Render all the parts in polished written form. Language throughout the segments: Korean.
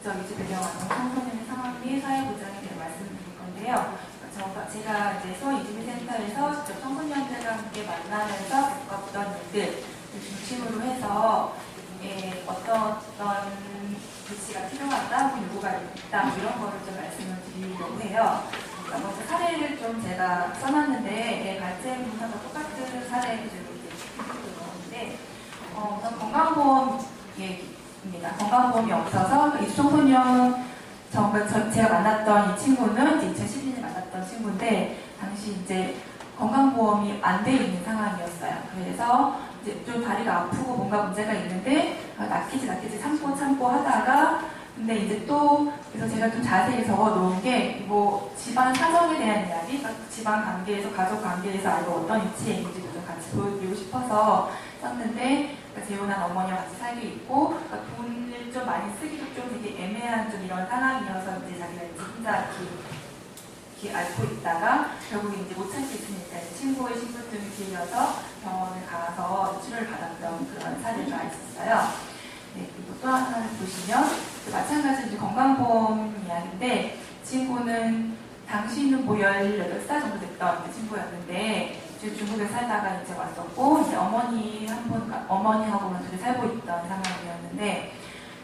국적이지 배경하는 청소년의 상황 및 사회보장에 대해 말씀드릴 건데요. 제가 이제 수원이주민센터에서 직접 청소년들과 함께 만나면서 겪었던 일들 중심으로 해서 어떤 조치가 필요하다, 혹은 요구가 있다, 이런 거를 좀 말씀을 드리려고 해요. 먼저 사례를 좀 제가 써놨는데, 발제문하고 똑같은 사례를 이렇게 넣었는데, 우선 건강보험 얘기입니다. 건강보험이 없어서 이주청소년 제가 만났던 이 친구는 이제 2012년에 만났던 친구인데, 당시 이제 건강보험이 안 돼 있는 상황이었어요. 그래서 이제 좀 다리가 아프고 뭔가 문제가 있는데 낫기지 참고 하다가, 근데 이제 또 그래서 제가 좀 자세히 적어 놓은 게 뭐 집안 사정에 대한 이야기, 그러니까 집안 관계에서, 가족 관계에서 아이가 어떤 위치에 있는지도 좀 같이 보여드리고 싶어서 썼는데, 그러니까 재혼한 어머니와 같이 살고 있고, 그러니까 돈을 좀 많이 쓰기도 좀 되게 애매한 좀 이런 상황이어서 이제 자기가 이제 혼자 이렇게 앓고 있다가 결국에 이제 못 찾을 수 있으니까 친구의 신분증을 빌려서 병원을 가서 치료를 받았던 그런 사례가 있었어요. 네, 그리고 또 하나를 보시면 마찬가지로 이제 건강보험 이야기인데, 친구는 당시는 뭐 18살 정도 됐던 친구였는데 중국에 살다가 이제 왔었고, 이제 어머니하고만 둘이 살고 있던 상황이었는데,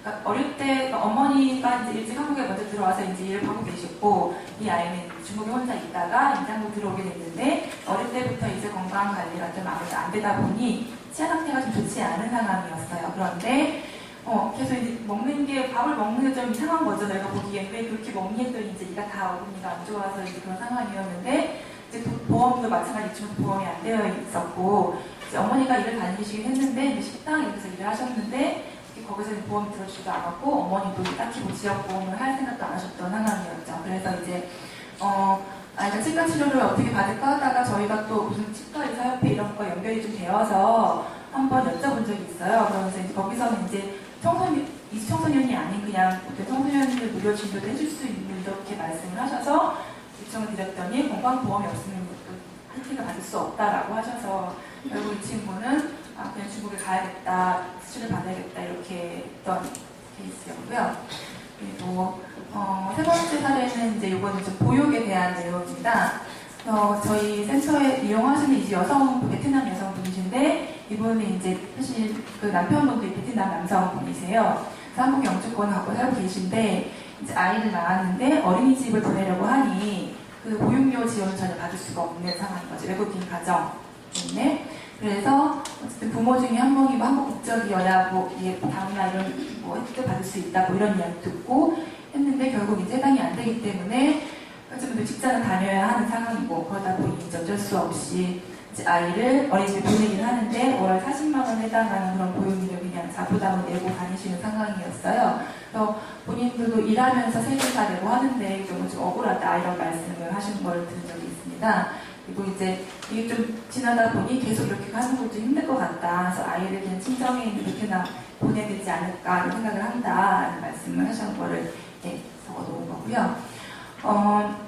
그러니까 어릴 때 그러니까 어머니가 이제 일찍 한국에 먼저 들어와서 이제 일을 하고 계셨고, 이 아이는 중국에 혼자 있다가 이제 한국 들어오게 됐는데, 어릴 때부터 이제 건강 관리가 좀 아무래도 안 되다 보니 치아 상태가 좀 좋지 않은 상황이었어요. 그런데 계속 이제 밥을 먹는 게 좀 이상한 거죠. 내가 보기엔 왜 그렇게 먹니 했더니 이제 이가 다 어금니가 안 좋아서 이제 그런 상황이었는데, 이제 보험도 마찬가지로 보험이 안 되어 있었고, 이제 어머니가 일을 다니시긴 했는데, 이제 식당에서 일을 하셨는데, 거기서 보험이 들어주지도 않았고, 어머니도 딱히 뭐 지역보험을 할 생각도 안 하셨던 상황이었죠. 그래서 이제, 아이가 치과 치료를 어떻게 받을까 하다가 저희가 또 무슨 치과의사협회 이런 거 연결이 좀 되어서 한번 여쭤본 적이 있어요. 그러면서 이제 거기서는 이제 이주청소년이 아닌 그냥 청소년들 무료 진료도 해줄 수 있는 이렇게 말씀을 하셔서 요청을 드렸더니 건강보험이 없으면 또 혜택을 받을 수 없다라고 하셔서 결국 이 친구는 그냥 중국에 가야겠다, 수술을 받아야겠다 이렇게 했던 케이스였고요. 그리고 세 번째 사례는 이제 이거는 좀 보육에 대한 내용입니다. 저희 센터에 이용하시는 이제 베트남 여성분이신데, 이분은 이제 사실 그 남편분도 베트남 남성분이세요. 한국 영주권 갖고 살고 계신데, 이제 아이를 낳았는데 어린이집을 보내려고 하니 그 보육료 지원을 전혀 받을 수가 없는 상황인 거죠. 외국인 가정 때문에. 그래서 어쨌든 부모 중에 한 명이 한국 국적이어야 다음날 이런 혜택 받을 수 있다 이런 이야기 듣고 했는데, 결국 이제 해당이 안 되기 때문에 어쨌든 직장을 다녀야 하는 상황이고, 그러다 보니 이제 어쩔 수 없이 이제 아이를 어린이집에 보내긴 하는데 월 40만 원 해당하는 그런 보육료를 그냥 자부담을 내고 다니시는 상황이었어요. 그래서 본인들도 일하면서 세금 다 내고 하는데 좀 억울하다 이런 말씀을 하신 걸 들은 적이 있습니다. 그리고 이제 이게 좀 지나다 보니 계속 이렇게 하는 것도 힘들 것 같다. 그래서 아이를 그냥 친정에 있는 베트남 보내야 되지 않을까 이런 생각을 한다는 말씀을 하신 거를 적어 놓은 거고요.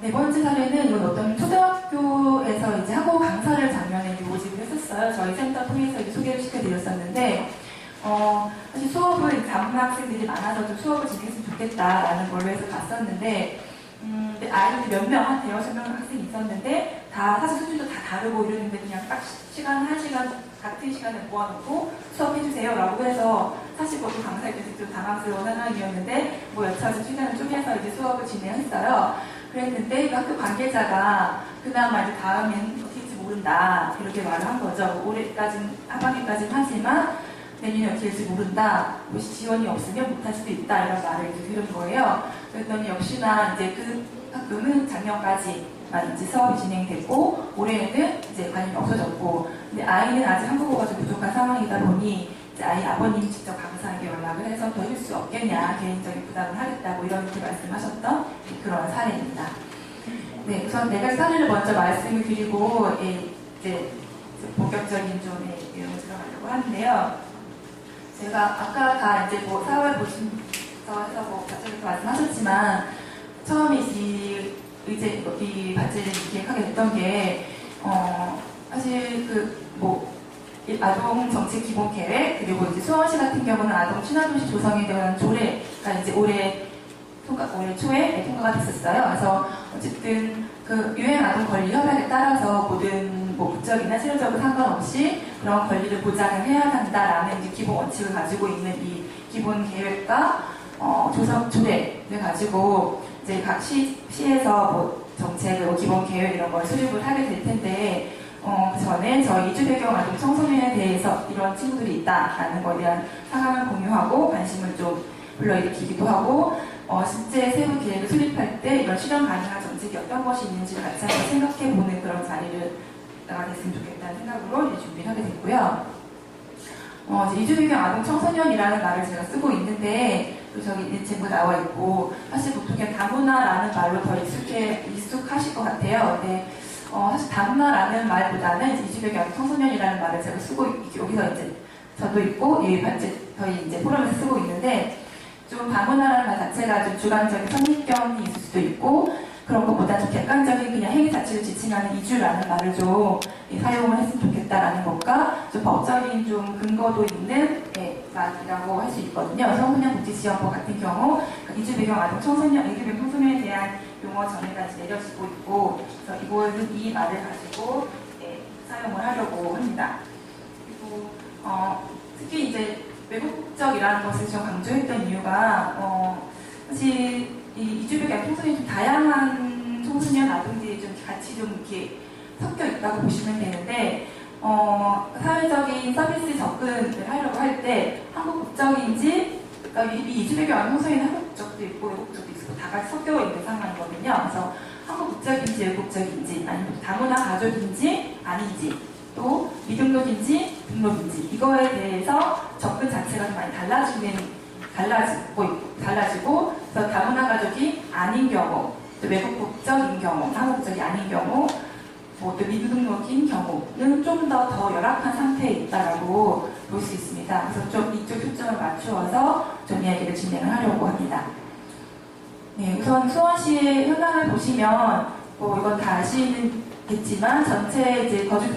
네 번째 사례는 이건 어떤 초등학교에서 이제 한국어 강사를 작년에 모집을 했었어요. 저희 센터 통해서 이제 소개를 시켜드렸었는데, 사실 수업을 다문 학생들이 많아서 좀 수업을 진행했으면 좋겠다라는 걸로 해서 갔었는데, 아이들이 몇 명, 한 대여섯 명 학생이 있었는데, 사실 수준도 다 다르고 이러는데 그냥 딱 시간, 한 시간, 같은 시간에 모아놓고 수업해주세요 라고 해서, 사실 그것도 강사에게서 좀 당황스러운 상황이었는데, 여차저차 시간을 쪼개서 이제 수업을 진행했어요. 그랬는데, 그 학교 관계자가 그나마 이제 다음엔 어떻게 될지 모른다, 이렇게 말을 한 거죠. 올해까지는, 하반기까지는 하지만, 내년에 어떻게 될지 모른다, 지원이 없으면 못할 수도 있다, 이런 말을 이제 들은 거예요. 그랬더니 역시나 이제 그 학교는 작년까지만 이제 수업이 진행됐고, 올해에는 이제 관심이 없어졌고, 근데 아이는 아직 한국어가 좀 부족한 상황이다 보니, 이제 아이 아버님이 직접 강사에게 연락을 해서 더 해줄 수 없겠냐, 개인적인 부담을 하겠다고 이렇게 말씀하셨던 그런 사례입니다. 네, 우선 네 가지 사례를 먼저 말씀을 드리고, 이제 본격적인 좀 내용을 들어가려고 하는데요. 제가 아까 다 이제 사회 보시면서 해서 갑자기 말씀하셨지만, 처음에 이 발제를 기획하게 됐던 게, 사실 아동 정책 기본 계획, 그리고 이제 수원시 같은 경우는 아동 친화도시 조성에 대한 조례가 이제 올해 올해 초에 통과가 됐었어요. 그래서 어쨌든 그 유엔 아동 권리 협약에 따라서 모든 뭐 국적이나 실효적으로 상관없이 그런 권리를 보장을 해야 한다라는 이제 기본 원칙을 가지고 있는 이 기본 계획과 조례를 가지고 이제 각 시에서 뭐 정책 그리고 기본 계획 이런 걸 수립을 하게 될 텐데 그 전에 저희 이주 배경 아동 청소년에 대해서 이런 친구들이 있다라는 거에 대한 상황을 공유하고 관심을 좀 불러일으키기도 하고 실제 세부 계획을 수립할 때 이런 실현 가능한 정책이 어떤 것이 있는지를 같이 한번 생각해보는 그런 자리를 나가 됐으면 좋겠다는 생각으로 이제 준비를 하게 됐고요. 이제 이주 배경 아동 청소년이라는 말을 제가 쓰고 있는데 저기 제목 나와 있고 사실 보통 그냥 다문화라는 말로 더 익숙하실 것 같아요. 근데 사실 다문화라는 말보다는 이주 배경 아동 청소년이라는 말을 제가 쓰고 여기서 이제 저도 있고 저희 이제 포럼에서 쓰고 있는데 좀 다문화라는 말 자체가 좀 주관적인 선입견이 있을 수도 있고 그런 것보다 좀 객관적인 그냥 행위 자체를 지칭하는 이주라는 말을 좀 사용을 했으면 좋겠다라는 것과 좀 법적인 좀 근거도 있는 말이라고 할 수 있거든요. 청소년 복지지원법 같은 경우 이주 배경 아동 청소년, 이주 배경 청소년에 대한 용어 정의가 내려지고 있고 그래서 이거는 이 말을 가지고 사용을 하려고 합니다. 그리고 특히 이제 외국 국적이라는 것을 좀 강조했던 이유가 사실 이 이주 배경 청소년이 좀 다양한 청소년 아동들이 좀 같이 좀 이렇게 섞여 있다고 보시면 되는데 사회적인 서비스 접근을 하려고 할 때 한국 국적인지 그러니까 이 이주 배경 아동 청소년은 한국 국적도 있고 외국 국적도 있고 다 같이 섞여 있는 상황이거든요. 그래서 한국 국적인지 외국 국적인지 아니면 다문화 가족인지 아닌지 또 미등록인지 등록인지 이거에 대해서 접근 자체가 좀 많이 달라지고 그래서 다문화 가족이 아닌 경우 또 외국 국적인 경우 한국 국적이 아닌 경우 뭐 또 미등록인 경우는 좀 더 열악한 상태에 있다라고 볼 수 있습니다. 그래서 좀 이쪽 초점을 맞추어서 좀 이야기를 진행을 하려고 합니다. 네, 우선 수원시의 현황을 보시면 뭐 이건 다 아시겠지만 전체 이제 전체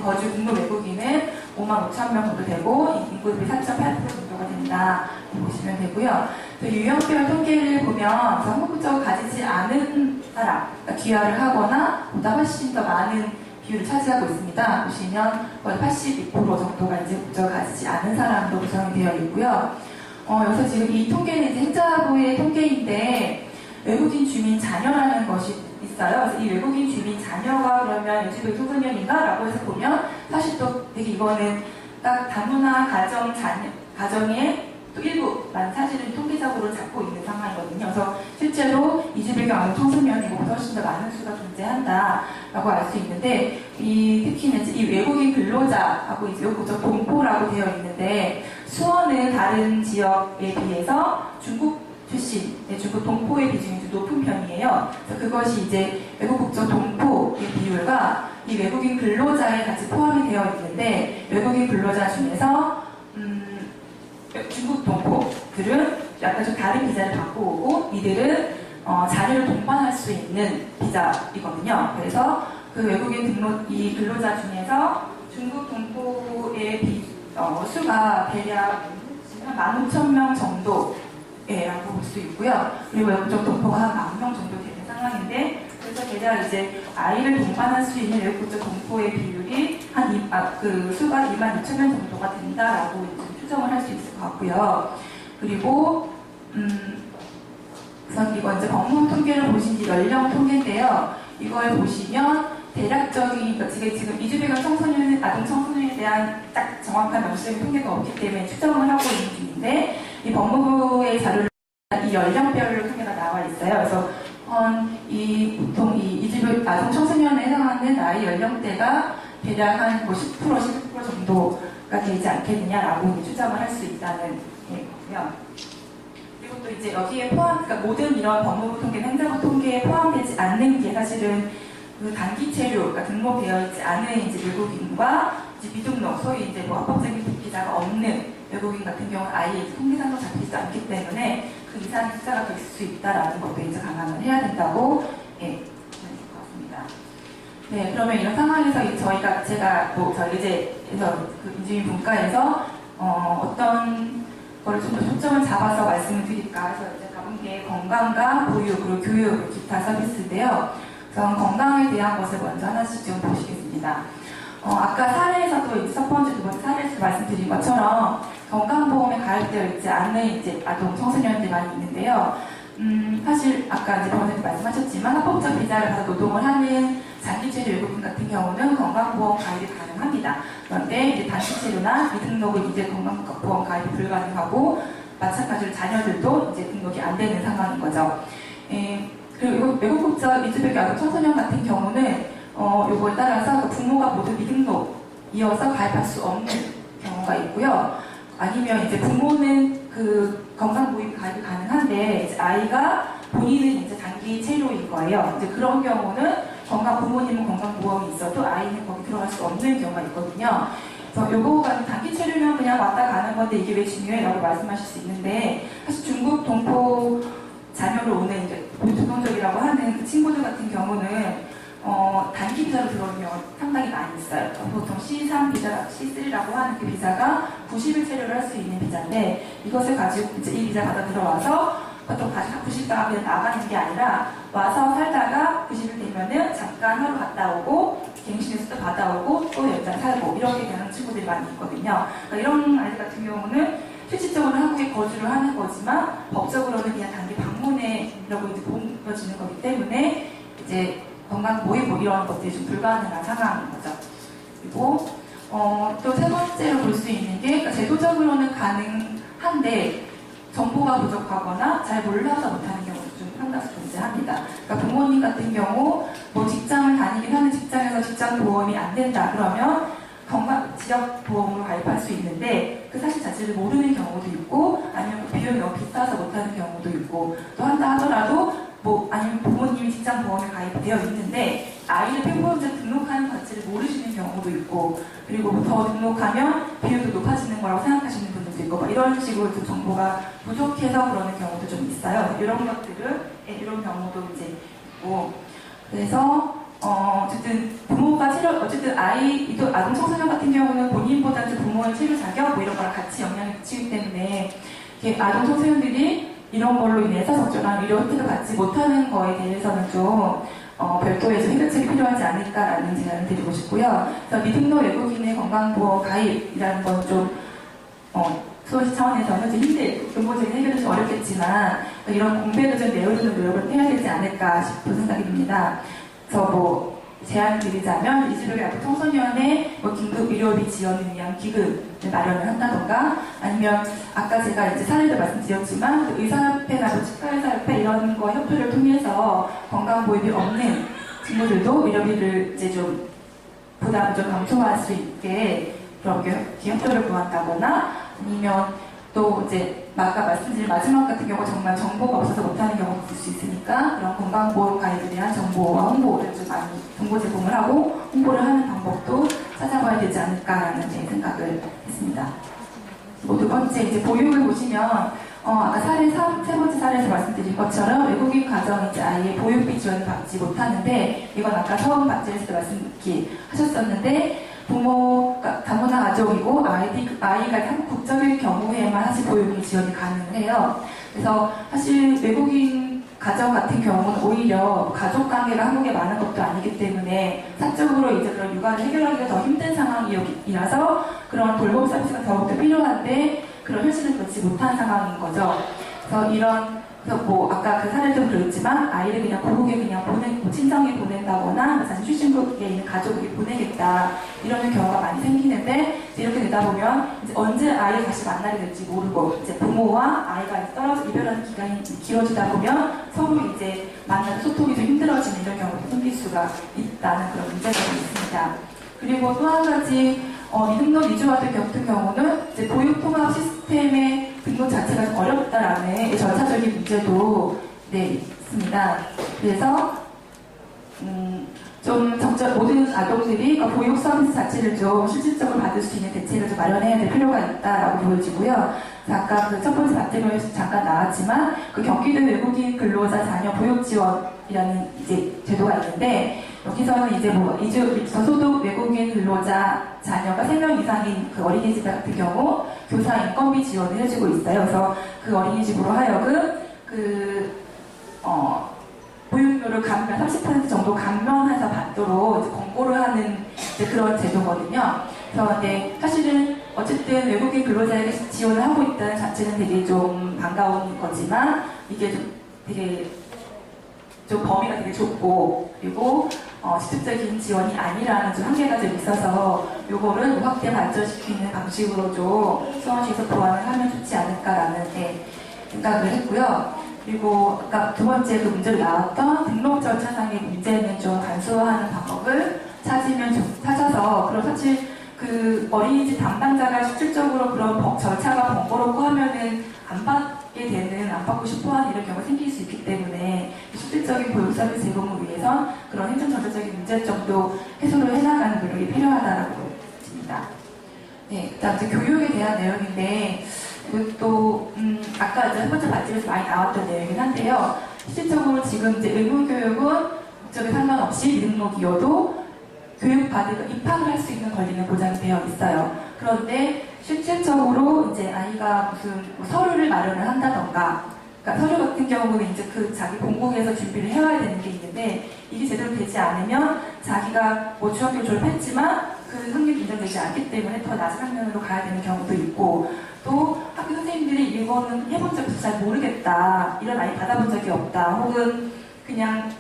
거주 등록 외국인은 55,000명 정도 되고 인구 대비 4.8% 정도가 된다 보시면 되고요. 유형별 통계를 보면 한국 국적을 가지지 않은 사람, 그러니까 귀화를 하거나 보다 훨씬 더 많은 비율을 차지하고 있습니다. 보시면 거의 82% 정도가 이제 국적을 가지지 않은 사람도 구성이 되어 있고요. 여기서 지금 이 통계는 이제 행자부의 통계인데 외국인 주민 자녀라는 것이 있어요. 그래서 이 외국인 주민 자녀가 그러면 이주 청소년인가? 라고 해서 보면 사실 또 되게 이거는 딱 다문화 가정의 또 일부만 사실은 통계적으로 잡고 있는 상황이거든요. 그래서 실제로 이주 배경 아동 청소년이 훨씬 더 많은 수가 존재한다라고 알 수 있는데 특히는 이 외국인 근로자하고 이제 외국 국적 동포라고 되어 있는데 수원은 다른 지역에 비해서 중국 출신, 중국 동포의 비중이 좀 높은 편이에요. 그래서 그것이 이제 외국 국적 동포의 비율과 이 외국인 근로자에 같이 포함이 되어 있는데 외국인 근로자 중에서 중국 동포들은 약간 좀 다른 비자를 갖고 오고 이들은 자녀를 동반할 수 있는 비자이거든요. 그래서 그 외국인 이 근로자 중에서 중국 동포의 수가 대략 한 15,000명 정도 라고 볼 수 있고요. 그리고 외국적 동포가 한 10,000명 정도 되는 상황인데 그래서 대략 이제 아이를 동반할 수 있는 외국적 동포의 비율이 그 수가 22,000명 정도가 된다라고 추정을 할 수 있을 것 같고요. 그리고 우선 이거 이제 법무 통계를 보신 뒤 연령 통계인데요. 이걸 보시면 대략적인 그러니까 지금 이주 배경 청소년, 아동 청소년에 대한 딱 정확한 명시적인 통계가 없기 때문에 추정을 하고 있는 중인데 이 법무부의 자료를 이 연령별로 통계가 나와 있어요. 그래서 보통 이 이주 배경 아동 청소년에 해당하는 나이 연령대가 대략 한 10% 정도가 되지 않겠느냐라고 추정을 할 수 있다는 거고요. 그리고 또 이제 여기에 그러니까 모든 이런 법무부 통계는 행정부 통계에 포함되지 않는 게 사실은 그 단기 체류, 그러니까 등록되어 있지 않은 이제 외국인과 이제 미등록, 소위 이제 뭐 합법적인 비자가 없는 외국인 같은 경우는 아예 통계상으로 잡히지 않기 때문에 그 이상의 숫자가 더 있을 수 있다라는 것도 이제 감안을 해야 된다고 보면 될 것 같습니다. 네, 그러면 이런 상황에서 제가 뭐 저희 이제 그 인주민 분과에서 어떤 거를 좀 더 초점을 잡아서 말씀을 드릴까 해서 이제 가본 게 건강과 보육, 그리고 교육, 기타 서비스인데요. 우선 건강에 대한 것을 먼저 하나씩 좀 보시겠습니다. 아까 사례에서도 이제 첫 번째, 두 번째 사례에서 말씀드린 것처럼 건강보험에 가입되어 있지 않은 이제 아동 청소년들이 많이 있는데요. 사실 아까 이제 변호사님 말씀하셨지만 합법적 비자를 받아 노동을 하는 장기체류 외국인 같은 경우는 건강보험 가입이 가능합니다. 그런데 이제 단기체류나 미등록은 이제 건강보험 가입이 불가능하고 마찬가지로 자녀들도 이제 등록이 안 되는 상황인 거죠. 그리고 외국국적 이주백의 아동 청소년 같은 경우는 요거에 따라서 부모가 모두 미등록 이어서 가입할 수 없는 경우가 있고요. 아니면 이제 부모는 그 건강보험 가입이 가능한데 이제 아이가 본인은 이제 단기 체류인 거예요. 이제 그런 경우는 부모님은 건강보험이 있어도 아이는 거기 들어갈 수 없는 경우가 있거든요. 그래서 요거가 단기 체류면 그냥 왔다 가는 건데 이게 왜 중요해? 라고 말씀하실 수 있는데 사실 중국 동포 자녀로 오는 이제 전통적이라고 하는 그 친구들 같은 경우는 단기 비자로 들어오는 경우가 상당히 많이 있어요. 보통 C3 비자, C3라고 하는 그 비자가 90일 체류를 할 수 있는 비자인데 이것을 가지고 이제 이 비자 받아 들어와서 보통 다시 90일간 그냥 나가는 게 아니라 와서 살다가 90일 되면은 잠깐 하루 갔다 오고 갱신에서도 받아오고 또 연장 살고 이렇게 되는 친구들이 많이 있거든요. 그러니까 이런 아이들 같은 경우는 실질적으로 한국에 거주를 하는 거지만 법적으로는 그냥 단기 방문이라고 이제 보여지는 거기 때문에 이제 건강 모의고 이런 것들이 좀 불가능한 상황인 거죠. 그리고 또 세 번째로 볼 수 있는 게 그러니까 제도적으로는 가능한데 정보가 부족하거나 잘 몰라서 못하는 경우도 좀 상당수 존재합니다. 그러니까 부모님 같은 경우 뭐 직장을 다니긴 하는 직장에서 직장 보험이 안 된다 그러면 지역 보험으로 가입할 수 있는데 그 사실 자체를 모르는 경우도 있고 아니면 그 비용이 너무 비싸서 못하는 경우도 있고 또 한다 하더라도 뭐 아니면 부모님이 직장 보험에 가입되어 있는데 아이를 폐보험자 등록하는 가치를 모르시는 경우도 있고 그리고 더 등록하면 비용도 높아지는 거라고 생각하시는 분들도 있고 이런 식으로 좀 정보가 부족해서 그러는 경우도 좀 있어요. 이런 것들은 이런 경우도 이제 있고 그래서 어쨌든 부모가 어쨌든 아동 청소년 같은 경우는 본인보다 좀 부모의 치료 자격 뭐 이런 거랑 같이 영향을 미치기 때문에 아동 청소년들이 이런 걸로 인해서 적절한 의료 혜택을 받지 못하는 거에 대해서는 좀 별도의 좀 해결책이 필요하지 않을까라는 제안을 드리고 싶고요. 그래서 미등록 외국인의 건강보험 가입이라는 건 좀 수호시 차원에서는 좀 근본적인 해결은 좀 어렵겠지만 이런 공백을 좀 메우는 노력을 해야 되지 않을까 싶은 생각이 듭니다. 그래서 뭐 제안을 드리자면 이주력의 아동 청소년의 뭐 긴급 의료비 지원을 위한 기금을 마련을 한다던가 아니면 아까 제가 이제 사례도 말씀드렸지만 그 의사협회나 뭐 치과의사협회 이런 거 협회를 통해서 건강보험이 없는 친구들도 의료비를 이제 좀 부담을 좀 감소할 수 있게 그런 협조를 구한다거나 아니면 또 이제 아까 말씀드린 마지막 같은 경우 정말 정보가 없어서 못하는 경우도 있을 수 있으니까 그런 건강보험 가입에 대한 정보와 홍보를 좀 많이 정보 제공을 하고 홍보를 하는 방법도 찾아봐야 되지 않을까라는 제 생각을 했습니다. 두 번째 이제 보육을 보시면 아까 세 번째 사례에서 말씀드린 것처럼 외국인 가정 이제 아이의 보육비 지원을 받지 못하는데 이건 아까 처음 받지에서도 말씀하셨었는데 부모가 다문화 가족이고 아이가 한국 국적일 경우에만 사실 보육비 지원이 가능해요. 그래서 사실 외국인 가정 같은 경우는 오히려 가족 관계가 한국에 많은 것도 아니기 때문에 사적으로 이제 그런 육아를 해결하기가 더 힘든 상황이라서 그런 돌봄 서비스가 더욱더 필요한데 그런 현실을 그렇지 못한 상황인 거죠. 그래서 뭐 아까 그 사례도 그랬지만 아이를 그냥 고국에 그냥 친정에 보낸다거나 출신국에 있는 가족에게 보내겠다 이러는 경우가 많이 생기는데 이렇게 되다 보면 이제 언제 아이를 다시 만나게 될지 모르고 이제 부모와 아이가 떨어져 이별하는 기간이 길어지다 보면 서로 이제 만나서 소통이 좀 힘들어지는 이런 경우가 생길 수가 있다는 그런 문제가 좀 있습니다. 그리고 또 한 가지 미등록 이주와 같은 경우는 이제 보육통합 시스템의 등록 자체가 좀 어렵다라는 절차적인 문제도 있습니다. 그래서 좀 모든 아동들이 보육 서비스 자체를 좀 실질적으로 받을 수 있는 대책을 좀 마련해야 될 필요가 있다라고 보여지고요. 아까 그 첫 번째 마트리얼에서 잠깐 나왔지만 그 경기도 외국인 근로자 자녀 보육 지원이라는 이제 제도가 있는데 여기서는 이제 뭐 이주 저소득 외국인 근로자 자녀가 3명 이상인 그 어린이집 같은 경우 교사 인건비 지원을 해주고 있어요. 그래서 그 어린이집으로 하여금 보육료를 감면 30% 정도 감면해서 받도록 이제 권고를 하는 이제 그런 제도거든요. 그래서 근데 사실은 어쨌든 외국인 근로자에게 지원을 하고 있다는 자체는 되게 좀 반가운 거지만 이게 좀 되게 좀 범위가 되게 좁고 그리고 직접적인 지원이 아니라는 좀 한계가 좀 있어서 요거를 확대 발전시키는 방식으로 좀 수원시에서 보완을 하면 좋지 않을까라는 생각을 했고요. 그리고 아까 두 번째 그 문제로 나왔던 등록 절차상의 문제는 좀 간소화하는 방법을 찾아서 그럼 사실 그 어린이집 담당자가 실질적으로 그런 절차가 번거롭고 하면은 안 받고 싶어 하는 이런 경우가 생길 수 있기 때문에 실질적인 보육 서비스 제공을 위해선 그런 행정정책적인 문제점도 해소를 해나가는 노력이 필요하다고 보입니다. 네, 그다음 이제 교육에 대한 내용인데 이것도 아까 이제 첫 번째 발제에서 많이 나왔던 내용이긴 한데요. 실질적으로 지금 이제 의무교육은 국적에 상관없이 미등록이어도 교육받으면 입학을 할 수 있는 권리는 보장이 되어 있어요. 그런데 실질적으로 이제 아이가 무슨 서류를 마련을 한다던가, 그러니까 서류 같은 경우는 이제 그 자기 본국에서 준비를 해와야 되는 게 있는데 이게 제대로 되지 않으면 자기가 뭐 중학교 졸업했지만 그 학력이 인정되지 않기 때문에 더 낮은 학년으로 가야 되는 경우도 있고 또 학교 선생님들이 이거는 해본 적이 잘 모르겠다, 이런 아이 받아본 적이 없다, 혹은 그냥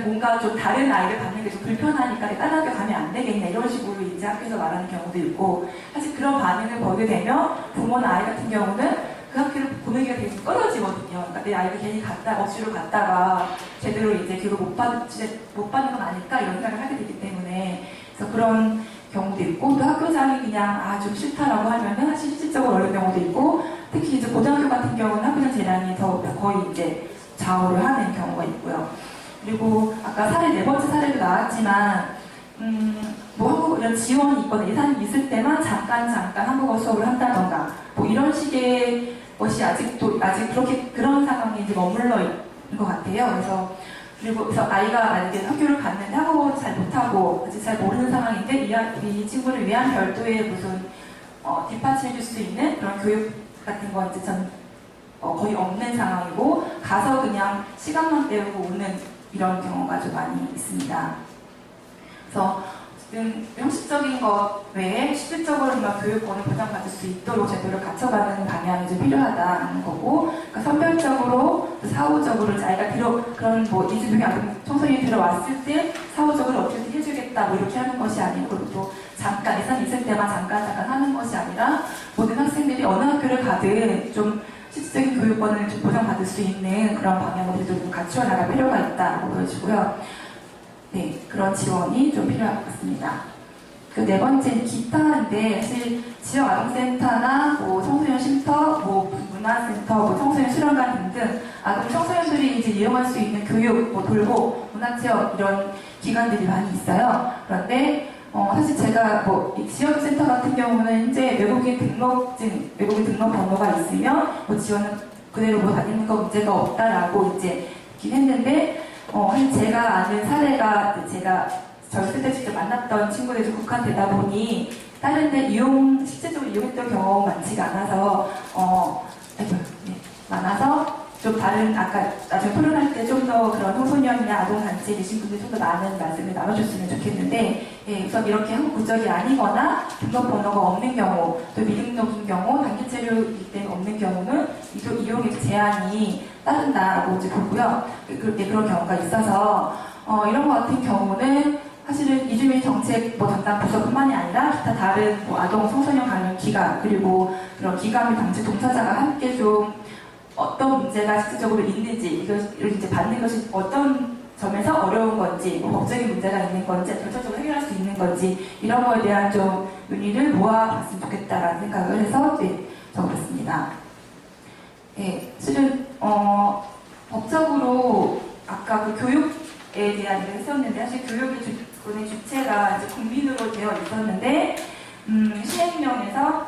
뭔가 좀 다른 아이를 받는 게 좀 불편하니까 다른 학교 가면 안 되겠냐 이런 식으로 이제 학교에서 말하는 경우도 있고 사실 그런 반응을 보게 되면 부모나 아이 같은 경우는 그 학교를 보내기가 되게 꺼려지거든요. 그러니까 내 아이가 괜히 억지로 갔다가 제대로 이제 교육을 못 받는 건 아닐까 이런 생각을 하게 되기 때문에 그래서 그런 경우도 있고 또 학교장이 그냥 좀 싫다라고 하면은 사실 실질적으로 어려운 경우도 있고 특히 이제 고등학교 같은 경우는 학교장 재량이 더 거의 이제 좌우를 하는 경우가 있고요. 그리고 아까 네 번째 사례도 나왔지만 뭐 한국어 이런 지원이 있거나 예산이 있을 때만 잠깐 한국어 수업을 한다던가 뭐 이런 식의 것이 아직 그렇게 그런 상황이 이제 머물러 있는 것 같아요. 그래서 아이가 만약에 학교를 갔는데 한국어 잘 못하고 아직 잘 모르는 상황인데 이 친구를 위한 별도의 무슨 뒷받침해줄 수 있는 그런 교육 같은 건 이제 거의 없는 상황이고 가서 그냥 시간만 때우고 오는 이런 경우가 좀 많이 있습니다. 그래서 지금 형식적인 것 외에 실질적으로 교육권을 보장받을 수 있도록 제도를 갖춰가는 방향이 좀 필요하다는 거고, 그러니까 선별적으로 사후적으로 아이가 그런 뭐 이주민이 청소년이 들어왔을 때 사후적으로 어떻게 해주겠다 뭐 이렇게 하는 것이 아니고 또 잠깐 예산이 있을 때만 잠깐 하는 것이 아니라 모든 학생들이 어느 학교를 가든 좀 실질적인 교육권을 좀 보장받을 수 있는 그런 방향으로 좀 갖추어 나갈 필요가 있다고 보여지고요. 네, 그런 지원이 좀 필요할 것 같습니다. 그 네 번째는 기타인데 사실 지역 아동센터나 뭐 청소년 쉼터, 뭐 문화센터, 뭐 청소년 수련관 등등 아동 청소년들이 이제 이용할 수 있는 교육, 뭐 돌보, 문화체험 이런 기관들이 많이 있어요. 그런데 사실 제가 뭐 지역센터 같은 경우는 현재 외국인 등록 번호가 있으면 뭐 지원은 그대로 뭐 다니는 거 문제가 없다라고 이제 있긴 했는데 제가 아는 사례가 제가 저희 그때 직접 만났던 친구들이 좀 국한되다 보니 다른 데 실제적으로 이용했던 경험 많지가 않아서 많아서 좀 다른 아까 나중에 토론할 때 좀 더 그런 청소년이나 아동단체에 계신 분들이 좀 더 많은 말씀을 나눠줬으면 좋겠는데 우선 이렇게 한국 국적이 아니거나 등록번호가 없는 경우 또 미등록인 경우 단기체류이기 때문에 없는 경우는 이용의 제한이 따른다라고 이제 보고요. 그런 경우가 있어서 이런 것 같은 경우는 사실은 이주민 정책 담당 부서뿐만이 아니라 기타 다른 아동 청소년 관련 기관 그리고 그런 기관 및 단체 동사자가 함께 좀 어떤 문제가 실질적으로 있는지 이걸 이제 받는 것이 어떤 점에서 어려운 건지 법적인 문제가 있는 건지 결정적으로 해결할 수 있는 건지 이런 거에 대한 좀 논의를 모아봤으면 좋겠다라는 생각을 해서 적었습니다. 실은 법적으로 아까 그 교육에 대한 얘기를 했었는데 사실 교육의 주체가 이제 국민으로 되어 있었는데 시행령에서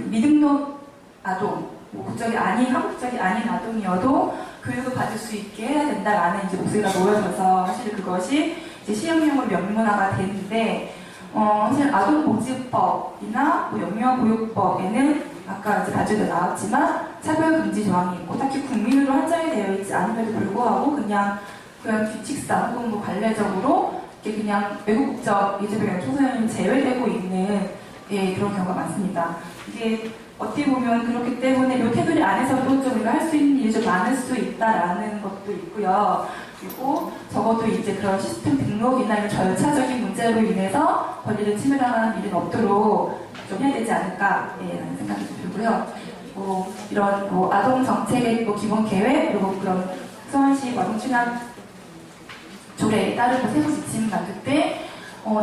미등록 아동 국적이 한국 국적이 아닌 아동이어도 교육을 받을 수 있게 해야 된다라는 이제 목소리가 모여져서 사실 그것이 이제 시행령으로 명문화가 되는데, 사실 아동복지법이나 뭐 영유아보육법에는 아까 이제 발제도 나왔지만 차별금지 조항이 있고 딱히 국민으로 한정이 되어 있지 않음에도 불구하고 그냥 규칙상 혹은 뭐 관례적으로 이게 그냥 외국 국적 이주별 청소년이 제외되고 있는 그런 경우가 많습니다. 이게 어떻게 보면 그렇기 때문에 이 테두리 안에서도 좀 우리가 할 수 있는 일이 좀 많을 수 있다라는 것도 있고요. 그리고 적어도 이제 그런 시스템 등록이나 이런 절차적인 문제로 인해서 권리를 침해당하는 일은 없도록 좀 해야 되지 않을까라는 생각이 좀 들고요. 이런 아동 정책의 기본 계획 그리고 그런 수원시 아동 취약 조례에 따른 세부 지침 만들 때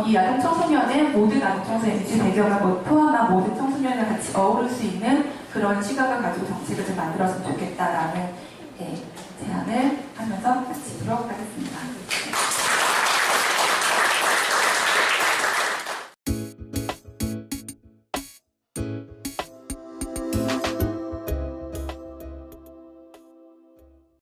이 아동 청소년의 모든 아동 청소년의 배경을 포함한 모든 청소년을 같이 어우를 수 있는 그런 시각을 가지고 정책을 좀 만들었으면 좋겠다라는 제안을 하면서 마치도록 하겠습니다.